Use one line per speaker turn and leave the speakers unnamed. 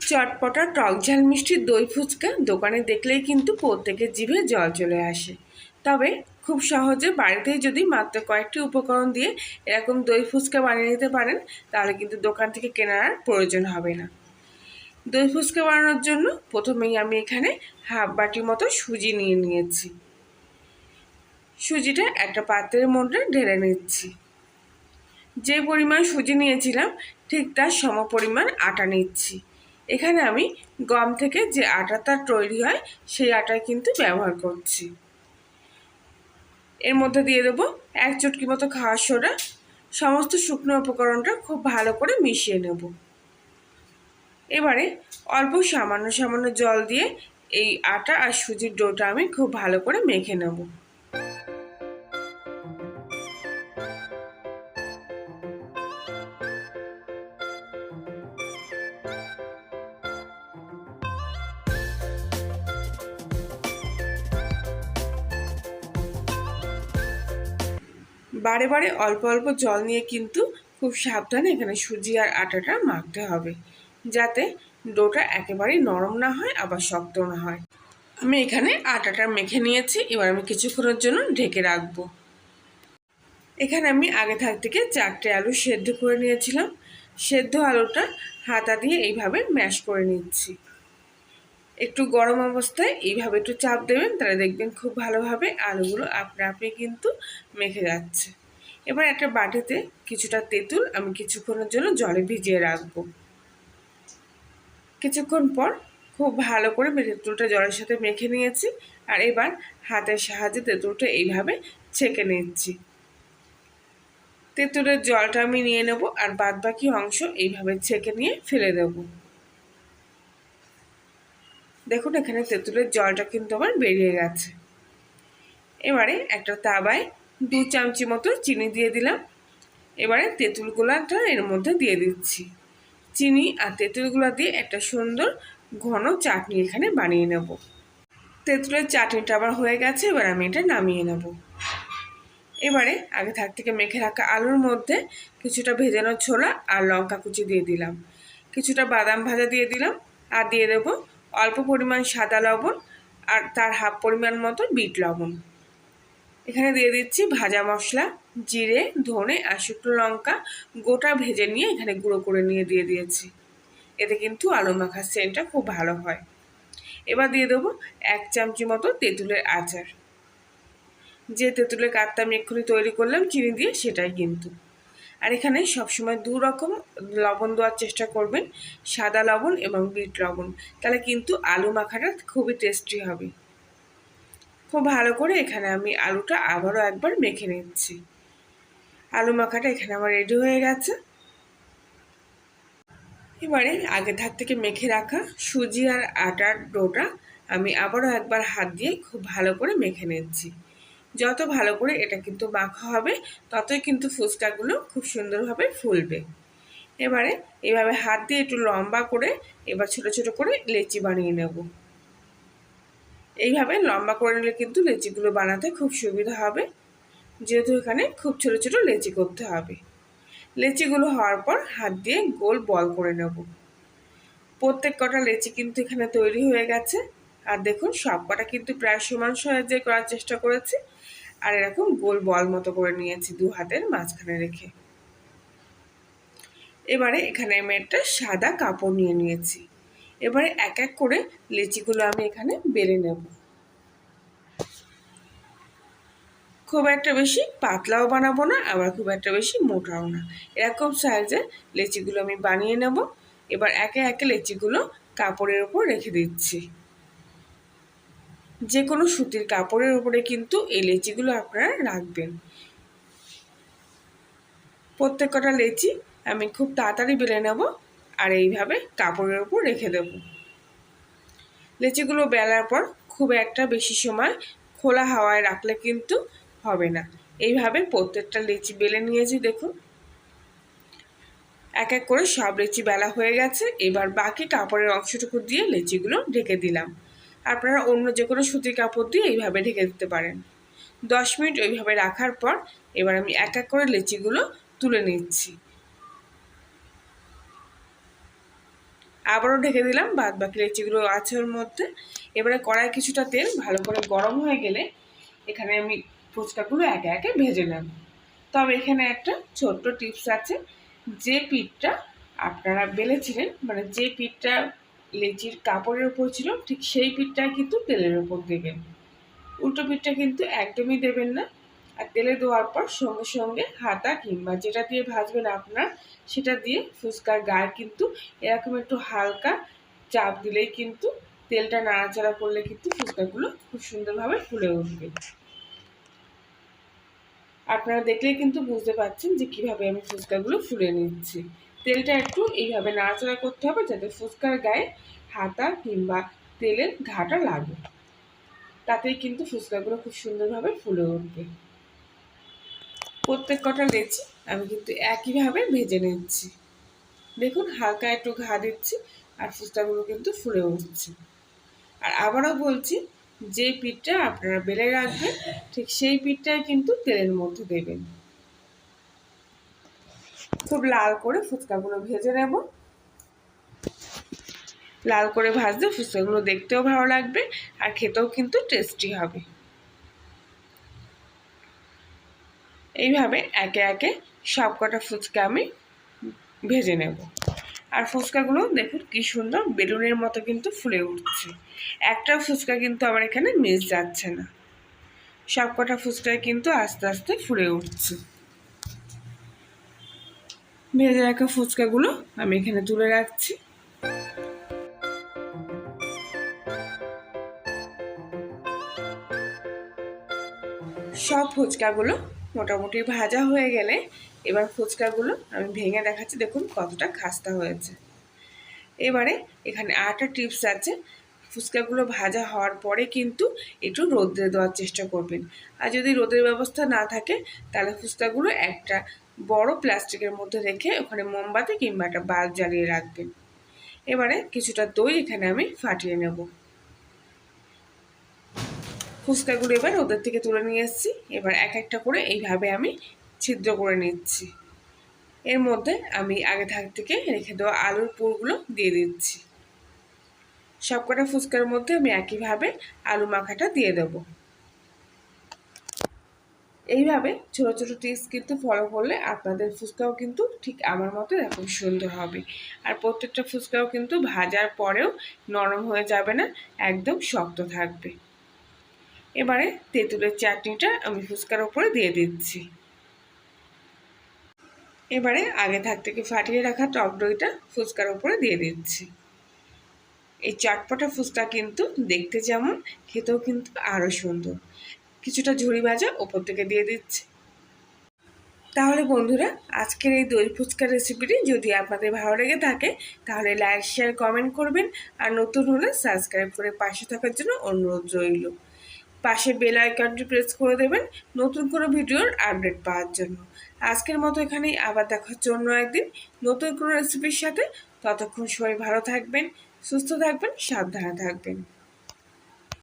চটপটা টক ঝাল মিষ্টির দই ফুচকা দোকানে দেখলেই কিন্তু প্রত্যেকের জিভে জল চলে আসে। তবে খুব সহজে বাড়িতেই যদি মাত্র কয়েকটি উপকরণ দিয়ে এরকম দই ফুচকা বানিয়ে নিতে পারেন, তাহলে কিন্তু দোকান থেকে কেনার প্রয়োজন হবে না। দই ফুচকা বানানোর জন্য প্রথমেই আমি এখানে হাফ বাটির মতো সুজি নিয়ে নিয়েছি। সুজিটা একটা পাত্রের মধ্যে ঢেলে নিচ্ছি। যে পরিমাণ সুজি নিয়েছিলাম ঠিক তার সমপরিমাণ আটা নিচ্ছি। এখানে আমি গম থেকে যে আটাটা তৈরি হয় সেই আটা কিন্তু ব্যবহার করছি। এর মধ্যে দিয়ে দেবো 1 চুটকি মতো খাওয়ার সোডা। সমস্ত শুকনো উপকরণটা খুব ভালো করে মিশিয়ে নেব। এবারে অল্প সামান্য জল দিয়ে এই আটা আর সুজির ডোটা আমি খুব ভালো করে মেখে নেব। বারে বারে অল্প অল্প জল নিয়ে কিন্তু খুব সাবধানে এখানে সুজি আর আটাটা মাখতে হবে, যাতে ডোটা একেবারেই নরম না হয় আবার শক্ত না হয়। আমি এখানে আটাটা মেখে নিয়েছি। এবার আমি কিছুক্ষণের জন্য ঢেকে রাখবো। এখানে আমি আগে থেকে 4টে আলু সেদ্ধ করে নিয়েছিলাম। সেদ্ধ আলুটা হাতা দিয়ে এইভাবে ম্যাশ করে নিচ্ছি। একটু গরম অবস্থায় এইভাবে একটু চাপ দেবেন, তাহলে দেখবেন খুব ভালোভাবে আলুগুলো আপনি কিন্তু মেখে যাচ্ছে। এবার একটা বাটিতে কিছুটা তেঁতুল আমি কিছুক্ষণের জন্য জলে ভিজিয়ে রাখবো। কিছুক্ষণ পর খুব ভালো করে তেঁতুলটা জলের সাথে মেখে নিয়েছি। আর এবার হাতের সাহায্যে তেঁতুলটা এইভাবে ছেঁকে নিচ্ছি। তেঁতুলের জলটা আমি নিয়ে নেব আর বাদবাকি অংশ এইভাবে ছেঁকে নিয়ে ফেলে দেব। দেখুন এখানে তেঁতুলের জলটা কিন্তু আমার বেরিয়ে গেছে। এবারে একটা তাওয়ায় 2 চামচি মতো চিনি দিয়ে দিলাম। এবারে তেঁতুলগুলাটা এর মধ্যে দিয়ে দিচ্ছি। চিনি আর তেঁতুলগুলা দিয়ে একটা সুন্দর ঘন চাটনি এখানে বানিয়ে নেব। তেঁতুলের চাটনিটা আবার হয়ে গেছে। এবার আমি এটা নামিয়ে নেব। এবারে আগে থেকে মেখে রাখা আলুর মধ্যে কিছুটা ভেজানো ছোলা আর লঙ্কা কুচি দিয়ে দিলাম। কিছুটা বাদাম ভাজা দিয়ে দিলাম। আর দিয়ে দেবো অল্প পরিমাণ সাদা লবণ আর তার হাফ পরিমাণ মতো বিট লবণ। এখানে দিয়ে দিচ্ছি ভাজা মশলা, জিরে, ধনে আর শুকনো লঙ্কা গোটা ভেজে নিয়ে এখানে গুঁড়ো করে নিয়ে দিয়ে দিয়েছি। এতে কিন্তু আলু মাখার সেন্টটা খুব ভালো হয়। এবার দিয়ে দেবো 1 চামচি মতো তেঁতুলের আচার। যে তেঁতুলের কাঠটা আমি এক্ষুনি তৈরি করলাম চিনি দিয়ে, সেটাই কিন্তু। আর এখানে সবসময় 2 রকম লবণ দেওয়ার চেষ্টা করবেন, সাদা লবণ এবং বিট লবণ। তাহলে কিন্তু আলু মাখাটা খুবই টেস্টি হবে। খুব ভালো করে এখানে আমি আলুটা আবারও একবার মেখে নিচ্ছি। আলু মাখাটা এখানে আমার রেডি হয়ে গেছে। এবারে আগে থেকে মেখে রাখা সুজি আর আটার ডোটা আমি আবারও একবার হাত দিয়ে খুব ভালো করে মেখে নিচ্ছি। যত ভালো করে এটা কিন্তু মাখা হবে, ততই কিন্তু ফুচকাগুলো খুব সুন্দরভাবে ফুলবে। এবারে এভাবে হাত দিয়ে একটু লম্বা করে এবার ছোট ছোট করে লেচি বানিয়ে নেব। এইভাবে লম্বা করে নিলে কিন্তু লেচিগুলো বানাতে খুব সুবিধা হবে, যেহেতু এখানে খুব ছোট ছোট লেচি করতে হবে। লেচিগুলো হওয়ার পর হাত দিয়ে গোল বল করে নেব। প্রত্যেক কটা লেচি কিন্তু এখানে তৈরি হয়ে গেছে। আর দেখুন সব কটা কিন্তু প্রায় সমান সাহায্যে করার চেষ্টা করেছি। আর এরকম গোল বল মতো করে নিয়েছি 2 হাতের মাঝখানে রেখে। এবারে এখানে আমি একটা সাদা কাপড় নিয়ে নিয়েছি। এবারে এক এক করে লেচিগুলো আমি এখানে বেলে নেব। খুব একটা বেশি পাতলাও বানাবো না, আবার খুব একটা বেশি মোটাও না। এরকম সাইজের লেচিগুলো আমি বানিয়ে নেব। এবার একে একে লেচিগুলো কাপড়ের উপর রেখে দিচ্ছি। যে কোনো সুতির কাপড়ের উপরে কিন্তু এই লেচিগুলো আপনারা রাখবেন। প্রত্যেক কটা লেচি আমি খুব তাড়াতাড়ি বেলে নেব আর এইভাবে কাপড়ের উপর রেখে দেব। লেচিগুলো বেলার পর খুব একটা বেশি সময় খোলা হাওয়ায় রাখলে কিন্তু হবে না। এইভাবে প্রত্যেকটা লেচি বেলে নিয়েছি। দেখুন এক এক করে সব লেচি বেলা হয়ে গেছে। এবার বাকি কাপড়ের অংশটুকু দিয়ে লেচিগুলো ঢেকে দিলাম। আপনারা অন্য যে কোনো সুতির কাপড় দিয়ে এইভাবে ঢেকে দিতে পারেন। 10 মিনিট ওইভাবে রাখার পর এবার আমি এক এক করে লেচিগুলো তুলে নিচ্ছি। আবারও ঢেকে দিলাম, বাদ বাকি লেচিগুলো আছে ওর মধ্যে। এবারে কড়াই কিছুটা তেল ভালো করে গরম হয়ে গেলে এখানে আমি ফুচকাগুলো একে একে ভেজে নেব। তবে এখানে একটা ছোট্ট টিপস আছে, যে পিঠটা আপনারা বেলেছিলেন, মানে যে পিঠটা লেচির কাপড়ের উপর ছিল, ঠিক সেই পিঠটা কিন্তু তেলের উপর দেবেন। উল্টো পিঠটা কিন্তু একদমই দেবেন না। আর তেলে দেওয়ার পর সঙ্গে সঙ্গে হাতা কিংবা যেটা দিয়ে ভাজবেন আপনার, সেটা দিয়ে ফুচকার গায়ে কিন্তু এরকম একটু হালকা চাপ দিলেই কিন্তু, তেলটা নাড়াচাড়া করলে কিন্তু ফুচকাগুলো খুব সুন্দরভাবে ফুলে উঠবে। আপনারা দেখলেই কিন্তু বুঝতে পারছেন যে কিভাবে আমি ফুচকাগুলো ফুলে নিচ্ছি। তেলটা একটু এইভাবে নাড়াচাড়া করতে হবে যাতে ফুচকার গায়ে হাতা কিংবা তেলের ঘাটা লাগে, তাতেই কিন্তু ফুচকাগুলো খুব সুন্দরভাবে ফুলে উঠবে। প্রত্যেক কটা লেচি আমি কিন্তু একইভাবে ভেজে নিচ্ছি। দেখুন হালকা একটু ঘা দিচ্ছি আর ফুচকাগুলো কিন্তু ফুলে উঠছে। আর আবারও বলছি, যে পিঠটা আপনারা বেলে রাখবেন ঠিক সেই পিঠটাই কিন্তু তেলের মধ্যে দেবেন। খুব লাল করে ফুচকাগুলো ভেজে নেব। লাল করে ভাজলে ফুচকাগুলো দেখতেও ভালো লাগবে আর খেতেও কিন্তু টেস্টি হবে। এইভাবে একে একে সব কটা ফুচকা আমি ভেজে নেব। আর ফুচকাগুলো দেখুন কি সুন্দর বেলুনের মতো কিন্তু ফুলে উঠছে। একটা ফুচকা কিন্তু আমার এখানে মিস যাচ্ছে না, সব কটা ফুচকায় কিন্তু আস্তে আস্তে ফুলে উঠছে। ভেজে রাখা ফুচকাগুলো আমি এখানে তুলে রাখছি। সব ফুচকাগুলো মোটামুটি ভাজা হয়ে গেলে এবার ফুচকাগুলো আমি ভেঙে দেখাচ্ছি, দেখুন কতটা খাস্তা হয়েছে। এবারে এখানে আরেকটা টিপস আছে, ফুচকাগুলো ভাজা হওয়ার পরে কিন্তু একটু রোদে দেওয়ার চেষ্টা করবেন। আর যদি রোদের ব্যবস্থা না থাকে তাহলে ফুচকাগুলো একটা বড় প্লাস্টিকের মধ্যে রেখে ওখানে মোমবাতি কিংবা একটা বাল্ব জ্বালিয়ে রাখবেন। এবারে কিছুটা দই এখানে আমি ফাটিয়ে নেব। ফুচকাগুলো এবার রোদের থেকে তুলে নিয়ে এসেছি। এবার এক একটা করে এইভাবে আমি ছিদ্র করে নিচ্ছি। এর মধ্যে আমি আগে থেকে রেখে দেওয়া আলুর পুরগুলো দিয়ে দিচ্ছি। সবকটা ফুচকার মধ্যে আমি একইভাবে আলু মাখাটা দিয়ে দেব। এইভাবে ছোটো ছোটো টিপস কিন্তু ফলো করলে আপনাদের ফুচকাও কিন্তু ঠিক আমার মতো এরকম সুন্দর হবে। আর প্রত্যেকটা ফুচকাও কিন্তু ভাজার পরেও নরম হয়ে যাবে না, একদম শক্ত থাকবে। এবারে তেঁতুলের চাটনিটা আমি ফুচকার ওপরে দিয়ে দিচ্ছি। এবারে আগে থেকে ফাটিয়ে রাখা টক দইটা ফুচকার ওপরে দিয়ে দিচ্ছি। এই চটপটা ফুচকা কিন্তু দেখতে যেমন, খেতেও কিন্তু আরও সুন্দর। কিছুটা ঝুড়ি ভাজা ওপর থেকে দিয়ে দিচ্ছি। তাহলে বন্ধুরা, আজকের এই দই ফুচকার রেসিপিটি যদি আপনাদের ভালো লেগে থাকে তাহলে লাইক শেয়ার কমেন্ট করবেন। আর নতুন হলে সাবস্ক্রাইব করে পাশে থাকার জন্য অনুরোধ রইল। পাশে বেল আইকনটি প্রেস করে দেবেন নতুন কোনো ভিডিওর আপডেট পাওয়ার জন্য। আজকের মতো এখানেই, আবার দেখার জন্য একদিন নতুন কোনো রেসিপির সাথে। ততক্ষণ সবাই ভালো থাকবেন, সুস্থ থাকবেন, সাবধানে থাকবেন।